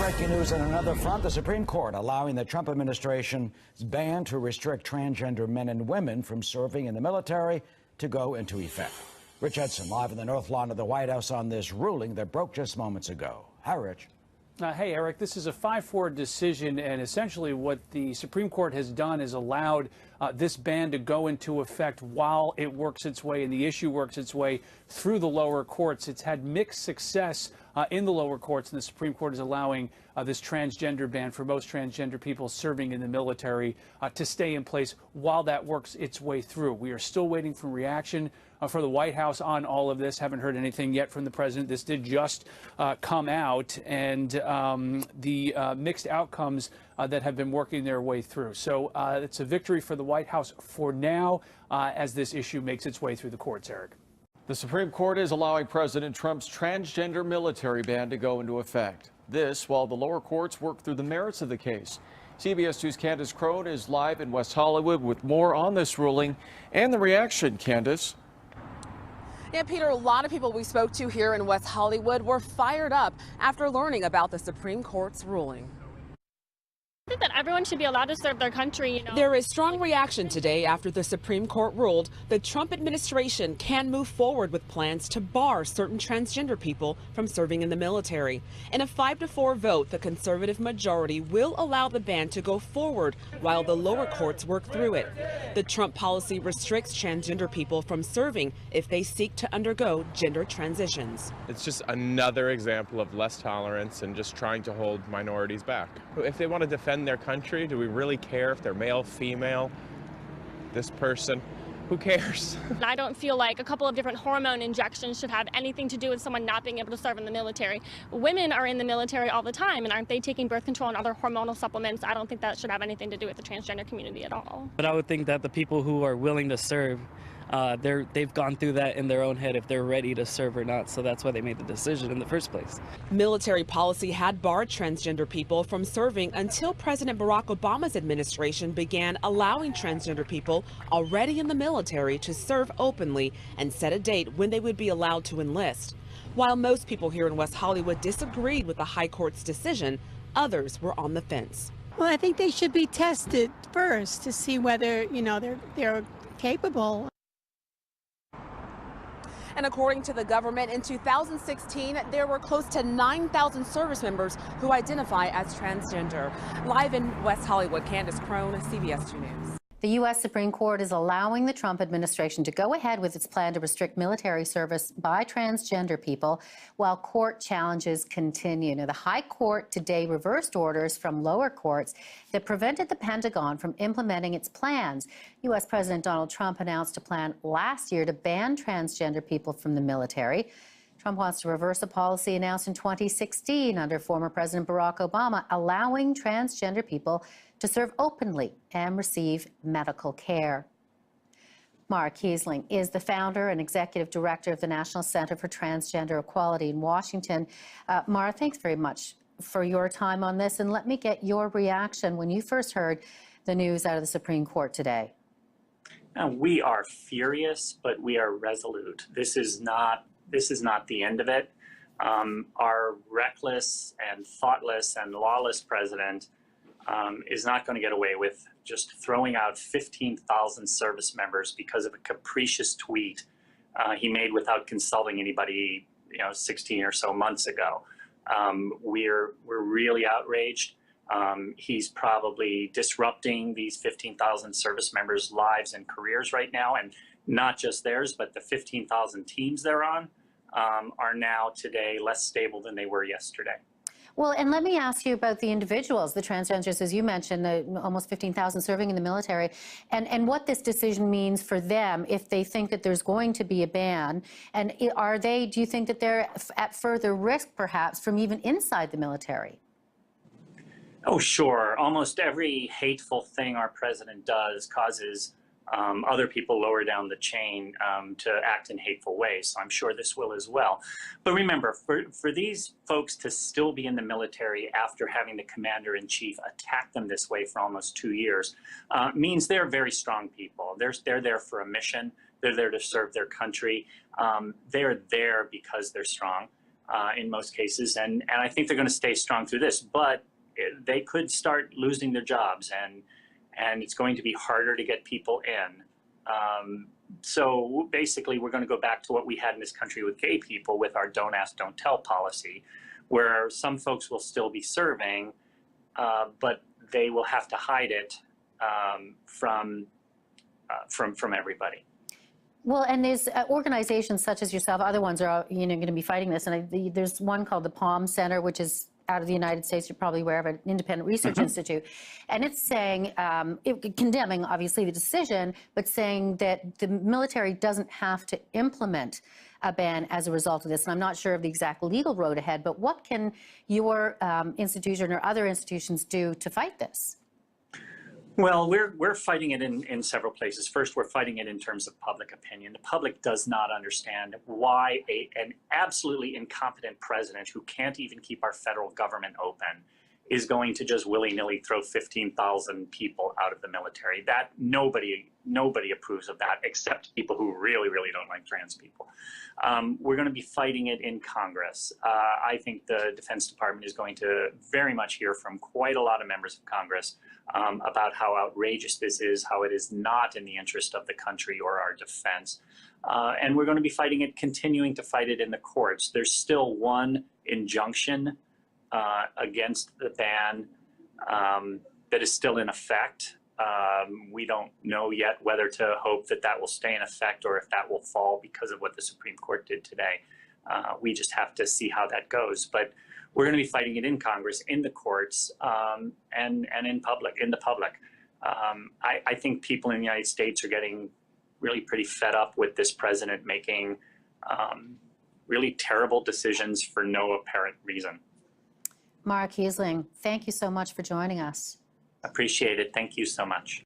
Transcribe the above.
breaking news on another front. The Supreme Court allowing the Trump administration's ban to restrict transgender men and women from serving in the military to go into effect. Rich Edson live in the North Lawn of the White House on this ruling that broke just moments ago. Hi, Rich. Hey, Eric, this is a 5-4 decision, and essentially what the Supreme Court has done is allowed this ban to go into effect while it works its way and the issue works its way through the lower courts. It's had mixed success in the lower courts, and the Supreme Court is allowing this transgender ban for most transgender people serving in the military to stay in place while that works its way through. We are still waiting for reaction for the White House on all of this. Haven't heard anything yet from the president. This did just come out, and the mixed outcomes that have been working their way through. So it's a victory for the White House for now as this issue makes its way through the courts, Eric. The Supreme Court is allowing President Trump's transgender military ban to go into effect. This while the lower courts work through the merits of the case. CBS 2's Candace Crone is live in West Hollywood with more on this ruling and the reaction. Candace. Yeah, Peter, a lot of people we spoke to here in West Hollywood were fired up after learning about the Supreme Court's ruling. I think that everyone should be allowed to serve their country, There is strong reaction today after the Supreme Court ruled the Trump administration can move forward with plans to bar certain transgender people from serving in the military. In a 5-4 vote, the conservative majority will allow the ban to go forward while the lower courts work through it. The Trump policy restricts transgender people from serving if they seek to undergo gender transitions. It's just another example of less tolerance and just trying to hold minorities back. If they want to defend their country, do we really care if they're male, female, this person? Who cares? I don't feel like a couple of different hormone injections should have anything to do with someone not being able to serve in the military. Women are in the military all the time, and aren't they taking birth control and other hormonal supplements? I don't think that should have anything to do with the transgender community at all. But I would think that the people who are willing to serve, they've gone through that in their own head if they're ready to serve or not, so that's why they made the decision in the first place. Military policy had barred transgender people from serving until President Barack Obama's administration began allowing transgender people already in the military to serve openly and set a date when they would be allowed to enlist. While most people here in West Hollywood disagreed with the High Court's decision, others were on the fence. Well, I think they should be tested first to see whether, they're capable. And according to the government, in 2016, there were close to 9,000 service members who identify as transgender. Live in West Hollywood, Candace Crone, CBS 2 News. The U.S. Supreme Court is allowing the Trump administration to go ahead with its plan to restrict military service by transgender people while court challenges continue. Now, the High Court today reversed orders from lower courts that prevented the Pentagon from implementing its plans. U.S. President Donald Trump announced a plan last year to ban transgender people from the military. Trump wants to reverse a policy announced in 2016 under former President Barack Obama, allowing transgender people to serve openly and receive medical care. Mara Kiesling is the founder and executive director of the National Center for Transgender Equality in Washington. Mara, thanks very much for your time on this, and let me get your reaction when you first heard the news out of the Supreme Court today. We are furious, but we are resolute. This is not the end of it. Our reckless and thoughtless and lawless president is not going to get away with just throwing out 15,000 service members because of a capricious tweet he made without consulting anybody, 16 or so months ago. We're really outraged. He's probably disrupting these 15,000 service members' lives and careers right now, and not just theirs, but the 15,000 teams they're on are now today less stable than they were yesterday. Well, and let me ask you about the individuals, the transgenders, as you mentioned, almost 15,000 serving in the military, and what this decision means for them if they think that there's going to be a ban. And do you think that they're at further risk, perhaps, from even inside the military? Oh, sure. Almost every hateful thing our president does causes other people lower down the chain to act in hateful ways. So I'm sure this will as well. But remember, for these folks to still be in the military after having the commander-in-chief attack them this way for almost 2 years means they're very strong people. They're there for a mission. They're there to serve their country. They're there because they're strong. in most cases, and I think they're going to stay strong through this. But they could start losing their jobs, and it's going to be harder to get people in. So basically, we're going to go back to what we had in this country with gay people, with our "don't ask, don't tell" policy, where some folks will still be serving, but they will have to hide it from everybody. Well, and there's organizations such as yourself, other ones are going to be fighting this, and there's one called the Palm Center, which is out of the United States. You're probably aware of it, an independent research institute, and it's saying, condemning obviously the decision, but saying that the military doesn't have to implement a ban as a result of this. And I'm not sure of the exact legal road ahead, but what can your institution or other institutions do to fight this? Well, we're fighting it in several places. First, we're fighting it in terms of public opinion. The public does not understand why an absolutely incompetent president who can't even keep our federal government open is going to just willy-nilly throw 15,000 people out of the military. That nobody approves of that, except people who really, really don't like trans people. We're going to be fighting it in Congress. I think the Defense Department is going to very much hear from quite a lot of members of Congress about how outrageous this is, how it is not in the interest of the country or our defense. And we're going to be fighting it, continuing to fight it in the courts. There's still one injunction against the ban that is still in effect. We don't know yet whether to hope that that will stay in effect or if that will fall because of what the Supreme Court did today. We just have to see how that goes. But we're going to be fighting it in Congress, in the courts, and in the public. I think people in the United States are getting really pretty fed up with this president making really terrible decisions for no apparent reason. Mark Kiesling, thank you so much for joining us. Appreciate it. Thank you so much.